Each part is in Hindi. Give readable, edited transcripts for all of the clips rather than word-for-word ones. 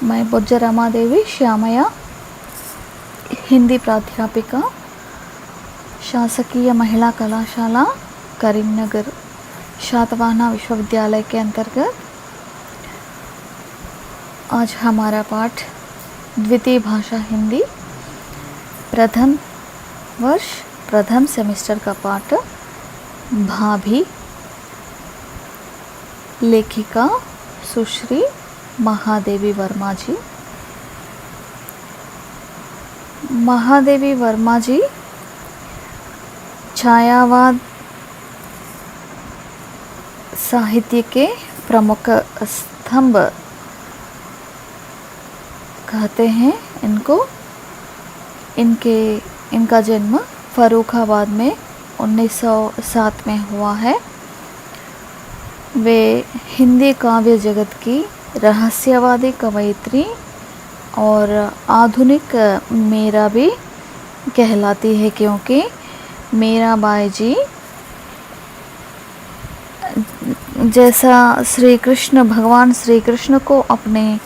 मैं बोज्ज रमादेवी श्यामया, हिंदी प्राध्यापिका, शासकीय महिला कलाशाला करीमनगर शातवाहना विश्वविद्यालय के अंतर्गत आज हमारा पाठ द्वितीय भाषा हिंदी प्रथम वर्ष प्रथम सेमेस्टर का पाठ भाभी। लेखिका सुश्री महादेवी वर्मा जी। महादेवी वर्मा जी छायावाद साहित्य के प्रमुख स्तंभ कहते हैं इनको। इनका जन्म फर्रुखाबाद में 1907 में हुआ है। वे हिंदी काव्य जगत की रहस्यवादी कवयित्री और आधुनिक मीरा भी कहलाती है, क्योंकि मीराबाई जी जैसा भगवान श्री कृष्ण को अपने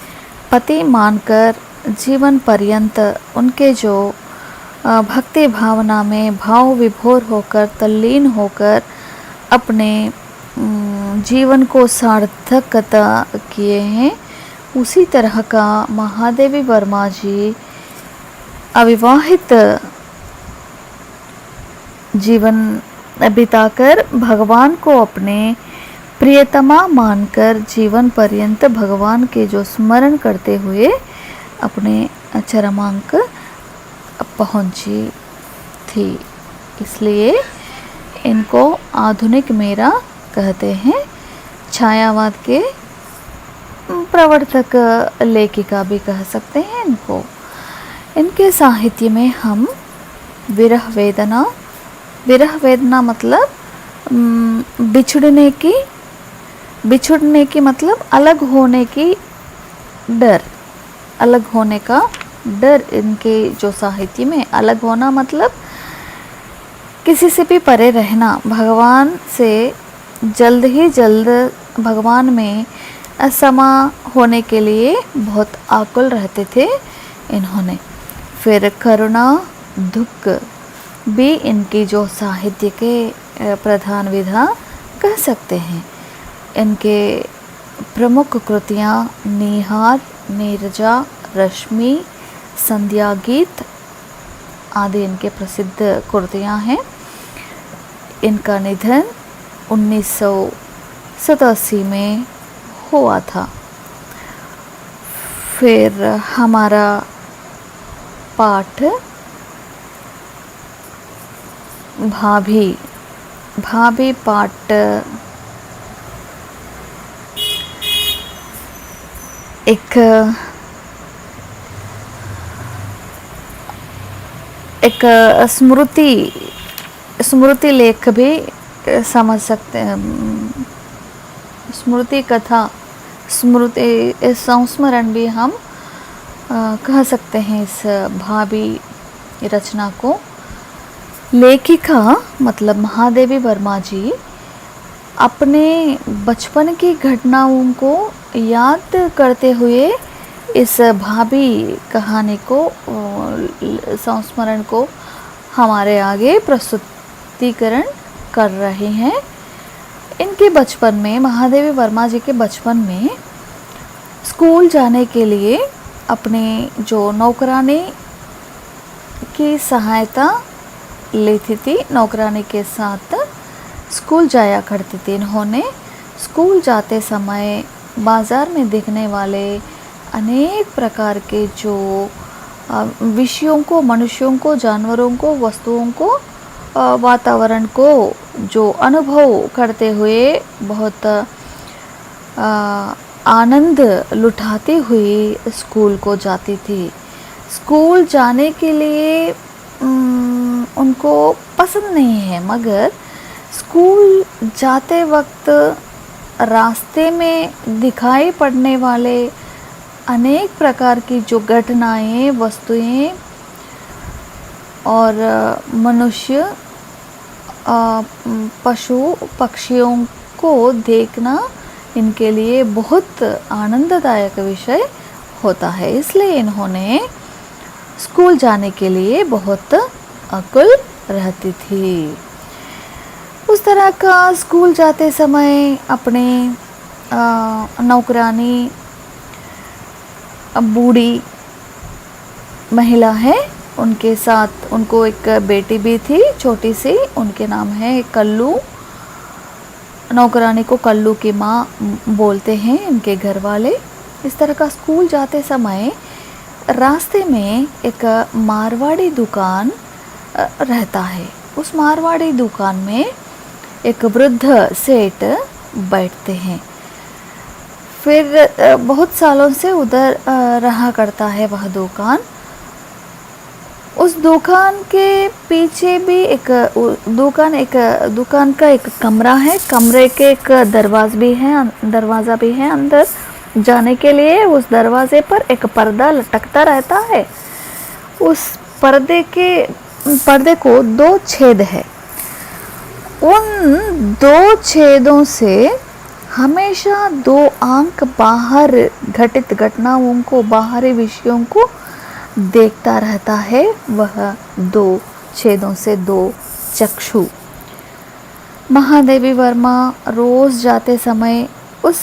पति मानकर जीवन पर्यंत उनके जो भक्ति भावना में भाव विभोर होकर तल्लीन होकर अपने जीवन को सार्थकता किए हैं, उसी तरह का महादेवी वर्मा जी अविवाहित जीवन बिताकर भगवान को अपने प्रियतमा मानकर जीवन पर्यंत भगवान के जो स्मरण करते हुए अपने चरमांक पहुंची थी। इसलिए इनको आधुनिक मीरा कहते हैं। छायावाद के प्रवर्तक लेखिका भी कह सकते हैं इनको। इनके साहित्य में हम विरह वेदना मतलब बिछुड़ने की मतलब अलग होने की डर, अलग होने का डर। इनके जो साहित्य में अलग होना मतलब किसी से भी परे रहना, भगवान से जल्द ही जल्द भगवान में समा होने के लिए बहुत आकुल रहते थे इन्होंने। फिर करुणा दुख भी इनकी जो साहित्य के प्रधान विधा कह सकते हैं। इनके प्रमुख कृतियाँ निहार, नीरजा, रश्मि, संध्या गीत आदि इनके प्रसिद्ध कृतियाँ हैं। इनका निधन 1987 में हुआ था। फिर हमारा पाठ भाभी पाठ एक स्मृति लेख भी समझ सकते हैं। स्मृति कथा, स्मृति संस्मरण भी हम कह सकते हैं इस भाभी रचना को। लेखिका मतलब महादेवी वर्मा जी अपने बचपन की घटनाओं को याद करते हुए इस भाभी कहानी को संस्मरण को हमारे आगे प्रस्तुतिकरण कर रहे हैं। इनके बचपन में, महादेवी वर्मा जी के बचपन में स्कूल जाने के लिए अपने जो नौकरानी की सहायता लेती थी, नौकरानी के साथ स्कूल जाया करती थी। इन्होंने स्कूल जाते समय बाज़ार में दिखने वाले अनेक प्रकार के जो विषयों को, मनुष्यों को, जानवरों को, वस्तुओं को, वातावरण को जो अनुभव करते हुए बहुत आनंद लुटाती हुई स्कूल को जाती थी। स्कूल जाने के लिए उनको पसंद नहीं है, मगर स्कूल जाते वक्त रास्ते में दिखाई पड़ने वाले अनेक प्रकार की जो घटनाएं, वस्तुएं और मनुष्य, पशु पक्षियों को देखना इनके लिए बहुत आनंददायक विषय होता है, इसलिए इन्होंने स्कूल जाने के लिए बहुत आकुल रहती थी। उस तरह का स्कूल जाते समय अपने नौकरानी बूढ़ी महिला है, उनके साथ उनको एक बेटी भी थी छोटी सी, उनके नाम है कल्लू। नौकरानी को कल्लू की माँ बोलते हैं इनके घर वाले। इस तरह का स्कूल जाते समय रास्ते में एक मारवाड़ी दुकान रहता है। उस मारवाड़ी दुकान में एक वृद्ध सेठ बैठते हैं। फिर बहुत सालों से उधर रहा करता है वह दुकान। उस दुकान के पीछे भी एक दुकान का एक कमरा है, कमरे के एक दरवाज़ा भी है अंदर जाने के लिए। उस दरवाजे पर एक पर्दा लटकता रहता है। उस पर्दे को 2 छेद है। उन 2 छेदों से हमेशा 2 आंख बाहर घटित घटनाओं को, बाहरी विषयों को देखता रहता है। वह 2 छेदों से 2 चक्षु। महादेवी वर्मा रोज जाते समय उस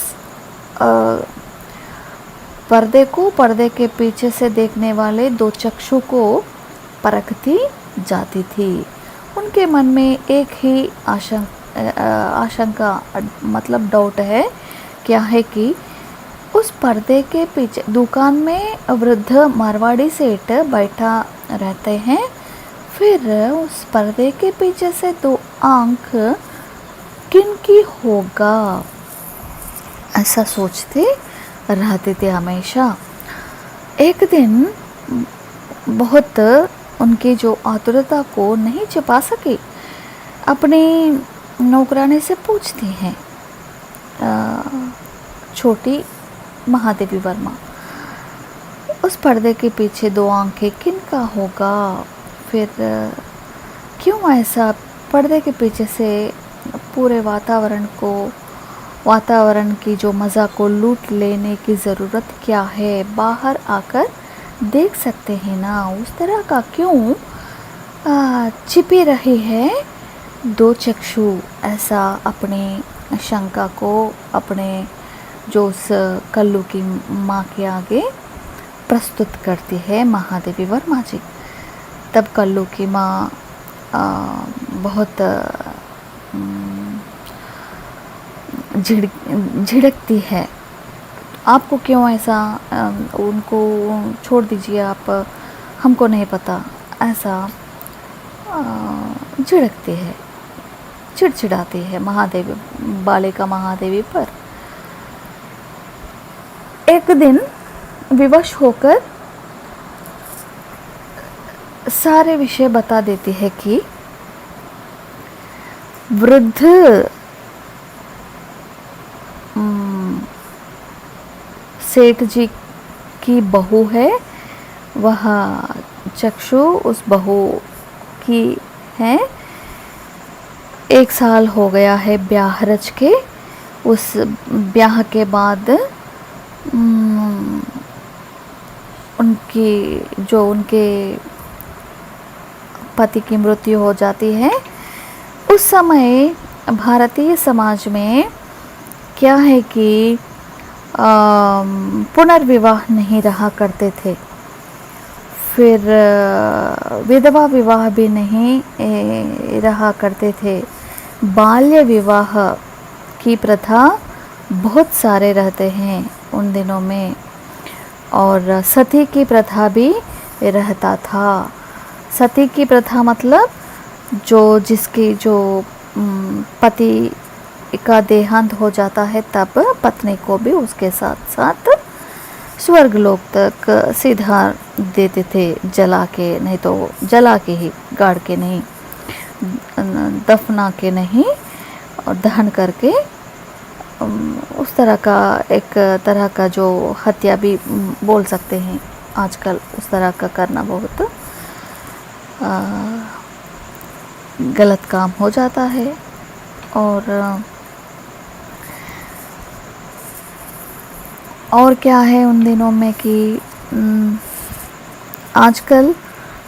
पर्दे के पीछे से देखने वाले 2 चक्षु को परखती जाती थी। उनके मन में एक ही आशंका मतलब डाउट है, क्या है कि उस पर्दे के पीछे दुकान में वृद्ध मारवाड़ी सेठ बैठा रहते हैं। फिर उस पर्दे के पीछे से 2 आंख किनकी होगा, ऐसा सोचते रहते थे हमेशा। एक दिन बहुत उनकी जो आतुरता को नहीं छिपा सकी, अपनी नौकरानी से पूछती हैं छोटी महादेवी वर्मा, उस पर्दे के पीछे 2 आंखें किनका होगा? फिर क्यों ऐसा पर्दे के पीछे से पूरे वातावरण की जो मज़ा को लूट लेने की ज़रूरत क्या है? बाहर आकर देख सकते हैं ना। उस तरह का क्यों छिपी रही है 2 चक्षु? ऐसा अपनी शंका को अपने जो उस कल्लू की माँ के आगे प्रस्तुत करती है महादेवी वर्मा जी। तब कल्लू की माँ बहुत झिड़कती है, आपको क्यों ऐसा, उनको छोड़ दीजिए, आप, हमको नहीं पता, ऐसा झिड़कती है, चिड़चिड़ाती है बालिका महादेवी पर। एक दिन विवश होकर सारे विषय बता देती है कि वृद्ध सेठ जी की बहू है, वह चक्षु उस बहू की है। 1 साल हो गया है ब्याह रच के। उस ब्याह के बाद उनके पति की मृत्यु हो जाती है। उस समय भारतीय समाज में क्या है कि पुनर्विवाह नहीं रहा करते थे। फिर विधवा विवाह भी नहीं रहा करते थे। बाल्य विवाह की प्रथा बहुत सारे रहते हैं उन दिनों में, और सती की प्रथा भी रहता था। सती की प्रथा मतलब जिसकी पति का देहांत हो जाता है, तब पत्नी को भी उसके साथ साथ स्वर्गलोक तक सीधा देते थे, जला के, नहीं तो जला के ही, गाड़ के नहीं, दफना के नहीं, और दहन करके। उस तरह का एक तरह का जो हत्या भी बोल सकते हैं आजकल, उस तरह का करना बहुत गलत काम हो जाता है। और और क्या है उन दिनों में कि आजकल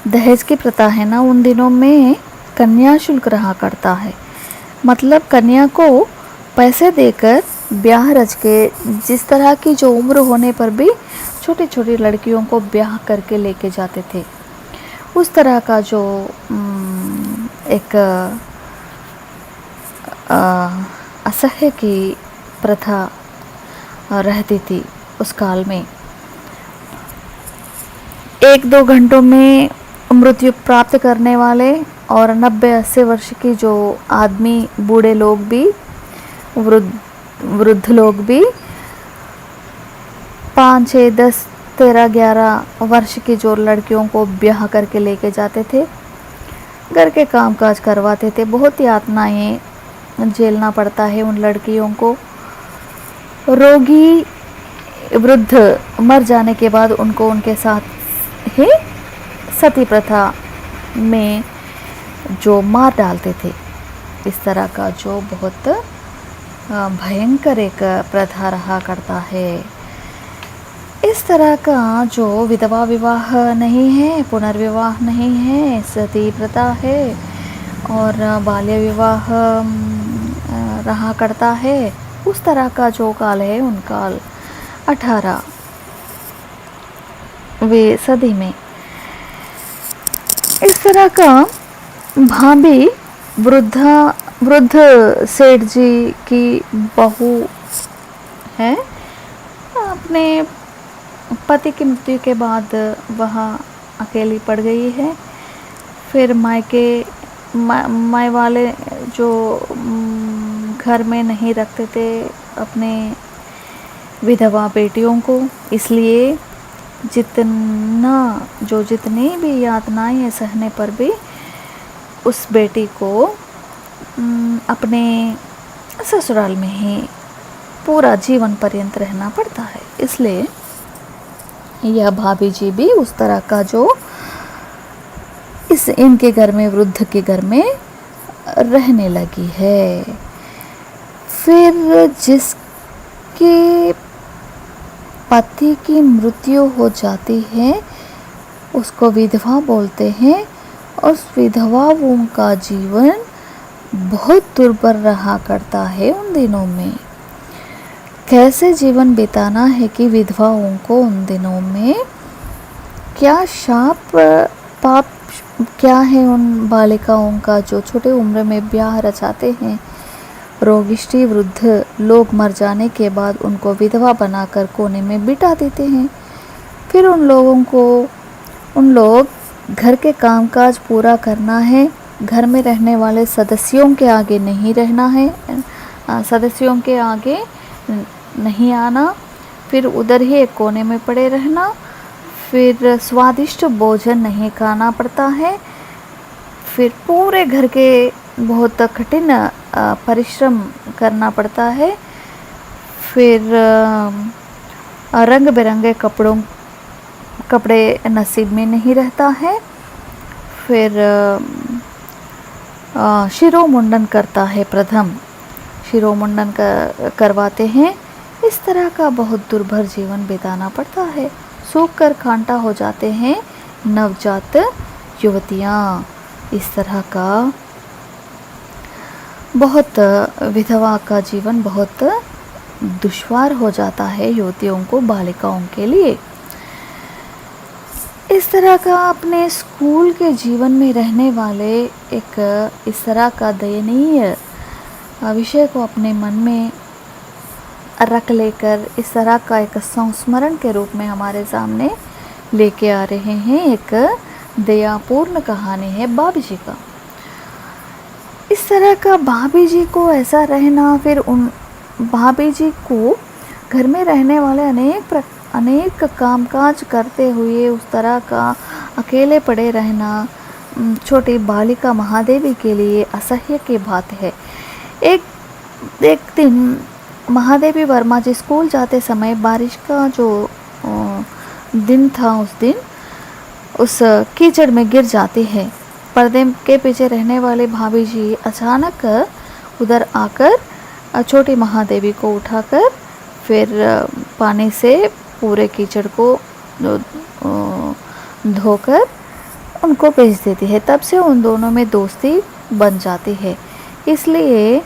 दहेज की प्रथा है ना, उन दिनों में कन्या शुल्क रहा करता है। मतलब कन्या को पैसे देकर ब्याह रच के, जिस तरह की जो उम्र होने पर भी छोटी छोटी लड़कियों को ब्याह करके लेके जाते थे, उस तरह का जो एक असह्य की प्रथा रहती थी उस काल में। 1-2 घंटों में मृत्यु प्राप्त करने वाले और 90-80 वर्ष की जो आदमी, बूढ़े लोग भी, वृद्ध लोग भी 5, 6, 10, 13, 11 वर्ष की जो लड़कियों को ब्याह करके लेके जाते थे, घर के कामकाज करवाते थे। बहुत यातनाएं झेलना पड़ता है उन लड़कियों को। रोगी वृद्ध मर जाने के बाद उनको उनके साथ ही सती प्रथा में जो मार डालते थे। इस तरह का जो बहुत भयंकर एक प्रथा रहा करता है। इस तरह का जो विधवा विवाह नहीं है, पुनर्विवाह नहीं है, सती प्रथा है और बाल्य विवाह रहा करता है, उस तरह का जो काल है, उन काल 18वीं सदी में इस तरह का भाभी वृद्ध सेठ जी की बहू है, अपने पति की मृत्यु के बाद वह अकेली पड़ गई है। फिर माय वाले जो घर में नहीं रखते थे अपने विधवा बेटियों को, इसलिए जितनी भी यातनाएं सहने पर भी उस बेटी को अपने ससुराल में ही पूरा जीवन पर्यंत रहना पड़ता है। इसलिए यह भाभी जी भी उस तरह का जो इनके घर में, वृद्ध के घर में रहने लगी है। फिर जिसके पति की मृत्यु हो जाती है उसको विधवा बोलते हैं। उस विधवाओं का जीवन बहुत दुर्भर रहा करता है उन दिनों में। कैसे जीवन बिताना है कि विधवाओं को उन दिनों में क्या शाप पाप क्या है उन बालिकाओं का जो छोटे उम्र में ब्याह रचाते हैं। रोगिष्ठी वृद्ध लोग मर जाने के बाद उनको विधवा बनाकर कोने में बिठा देते हैं। फिर उन लोग घर के कामकाज पूरा करना है, घर में रहने वाले सदस्यों के आगे नहीं रहना है, सदस्यों के आगे नहीं आना, फिर उधर ही एक कोने में पड़े रहना, फिर स्वादिष्ट भोजन नहीं खाना पड़ता है, फिर पूरे घर के बहुत कठिन परिश्रम करना पड़ता है, फिर रंग बिरंगे कपड़े नसीब में नहीं रहता है, फिर शिरोमुंडन करता है, प्रथम शिरोमुंडन करवाते हैं। इस तरह का बहुत दुर्भर जीवन बिताना पड़ता है। सूख कर खांटा हो जाते हैं नवजात युवतियाँ। इस तरह का बहुत विधवा का जीवन बहुत दुश्वार हो जाता है युवतियों को, बालिकाओं के लिए। इस तरह का अपने स्कूल के जीवन में रहने वाले एक इस तरह का दयनीय विषय को अपने मन में रख लेकर इस तरह का एक संस्मरण के रूप में हमारे सामने लेके आ रहे हैं। एक दयापूर्ण कहानी है भाभी जी का। इस तरह का भाभी जी को ऐसा रहना, फिर उन भाभी जी को घर में रहने वाले अनेक कामकाज करते हुए उस तरह का अकेले पड़े रहना छोटी बालिका महादेवी के लिए असह्य की बात है। एक दिन महादेवी वर्मा जी स्कूल जाते समय बारिश का जो दिन था, उस दिन उस कीचड़ में गिर जाती है। पर्दे के पीछे रहने वाले भाभी जी अचानक उधर आकर छोटी महादेवी को उठाकर फिर पानी से पूरे कीचड़ को धोकर उनको भेज देती है। तब से उन दोनों में दोस्ती बन जाती है। इसलिए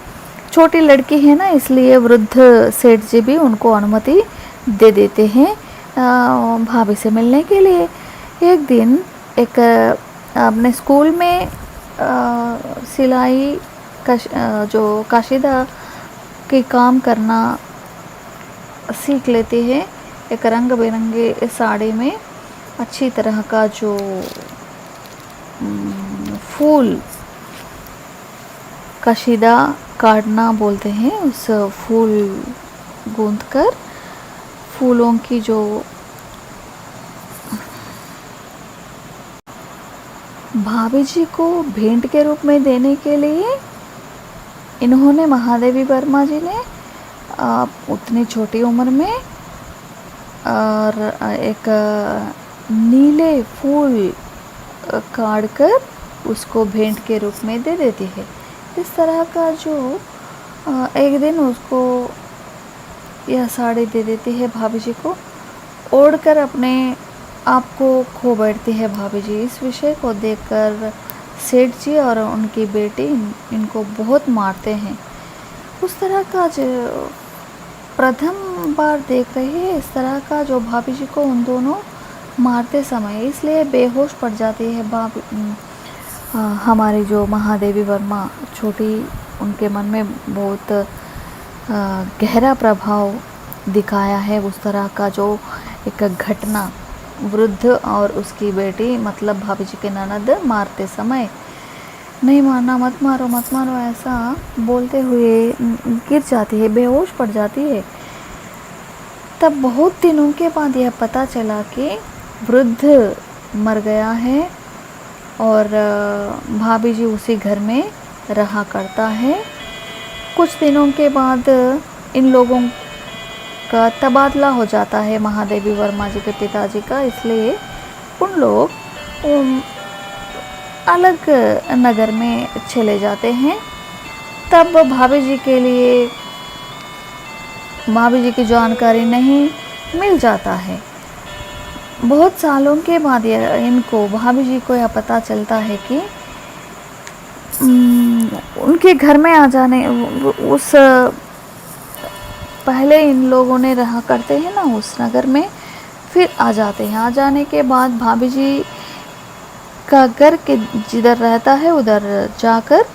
छोटी लड़की है ना, इसलिए वृद्ध सेठ जी भी उनको अनुमति दे देते हैं भाभी से मिलने के लिए। एक दिन एक अपने स्कूल में सिलाई जो कशीदा के काम करना सीख लेती है। एक रंग बिरंगे साड़ी में अच्छी तरह का जो फूल कशीदा काटना बोलते हैं, उस फूल गूंथकर फूलों की जो भाभी जी को भेंट के रूप में देने के लिए इन्होंने महादेवी वर्मा जी ने उतनी छोटी उम्र में और एक नीले फूल काट कर उसको भेंट के रूप में दे देती है। इस तरह का जो एक दिन उसको यह साड़ी दे देती है भाभी जी को, ओढ़कर अपने आप को खो बैठती है भाभी जी। इस विषय को देखकर सेठ जी और उनकी बेटी इनको बहुत मारते हैं। उस तरह का जो प्रथम बार देख रही है, इस तरह का जो भाभी जी को उन दोनों मारते समय, इसलिए बेहोश पड़ जाती है हमारी जो महादेवी वर्मा। छोटी उनके मन में बहुत गहरा प्रभाव दिखाया है उस तरह का जो एक घटना। वृद्ध और उसकी बेटी मतलब भाभी जी के ननद मारते समय, नहीं मारना, मत मारो मत मारो ऐसा बोलते हुए गिर जाती है, बेहोश पड़ जाती है। तब बहुत दिनों के बाद यह पता चला कि वृद्ध मर गया है और भाभी जी उसी घर में रहा करता है। कुछ दिनों के बाद इन लोगों का तबादला हो जाता है महादेवी वर्मा जी के पिताजी का, इसलिए उन लोग अलग नगर में चले जाते हैं। तब भाभी जी के लिए भाभी जी की जानकारी नहीं मिल जाता है। बहुत सालों के बाद इनको भाभी जी को यह पता चलता है कि उनके घर में आ जाने, उस पहले इन लोगों ने रहा करते हैं ना उस नगर में, फिर आ जाते हैं। आ जाने के बाद भाभी जी का घर के जिधर रहता है उधर जाकर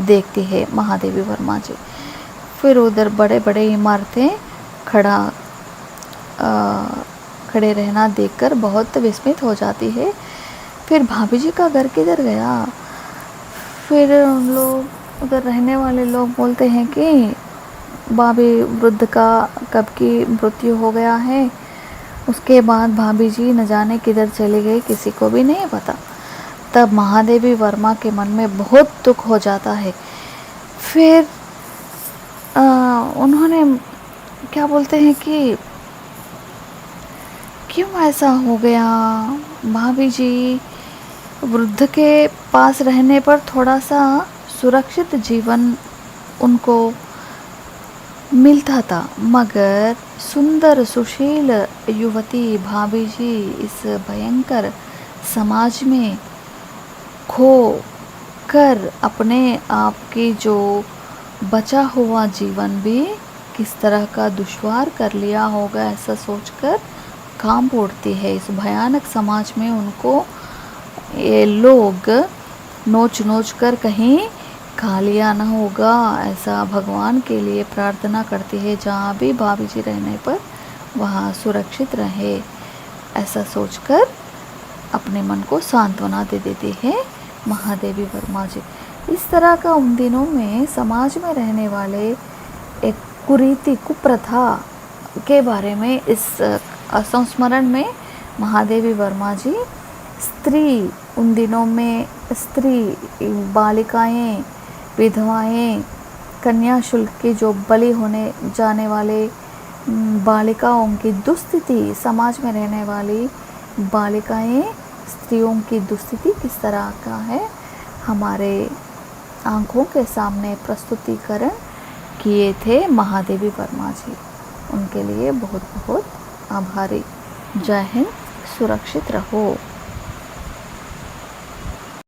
देखती है महादेवी वर्मा जी। फिर उधर बड़े बड़े इमारतें खड़े रहना देखकर बहुत विस्मित हो जाती है। फिर भाभी जी का घर किधर गया? फिर उन लोग उधर रहने वाले लोग बोलते हैं कि भाभी वृद्ध का कब की मृत्यु हो गया है, उसके बाद भाभी जी न जाने किधर चली गई, किसी को भी नहीं पता। तब महादेवी वर्मा के मन में बहुत दुख हो जाता है। फिर उन्होंने क्या बोलते हैं कि क्यों ऐसा हो गया, भाभी जी वृद्ध के पास रहने पर थोड़ा सा सुरक्षित जीवन उनको मिलता था, मगर सुंदर सुशील युवती भाभी जी इस भयंकर समाज में खो कर अपने आप की जो बचा हुआ जीवन भी किस तरह का दुश्वार कर लिया होगा, ऐसा सोचकर कांप उठती है। इस भयानक समाज में उनको ये लोग नोच नोच कर कहीं खा लिया न होगा, ऐसा भगवान के लिए प्रार्थना करती है। जहाँ भी भाभी जी रहने पर वहाँ सुरक्षित रहे, ऐसा सोचकर अपने मन को सांत्वना दे देती है महादेवी वर्मा जी। इस तरह का उन दिनों में समाज में रहने वाले एक कुरीति कुप्रथा के बारे में इस संस्मरण में महादेवी वर्मा जी स्त्री, उन दिनों में स्त्री, बालिकाएं, विधवाएं, कन्या शुल्क की जो बलि होने जाने वाले बालिकाओं की दुस्थिति, समाज में रहने वाली बालिकाएं, स्त्रियों की दुस्थिति किस तरह का है, हमारे आंखों के सामने प्रस्तुतिकरण किए थे महादेवी वर्मा जी। उनके लिए बहुत बहुत आभारी। जय हिंद, सुरक्षित रहो।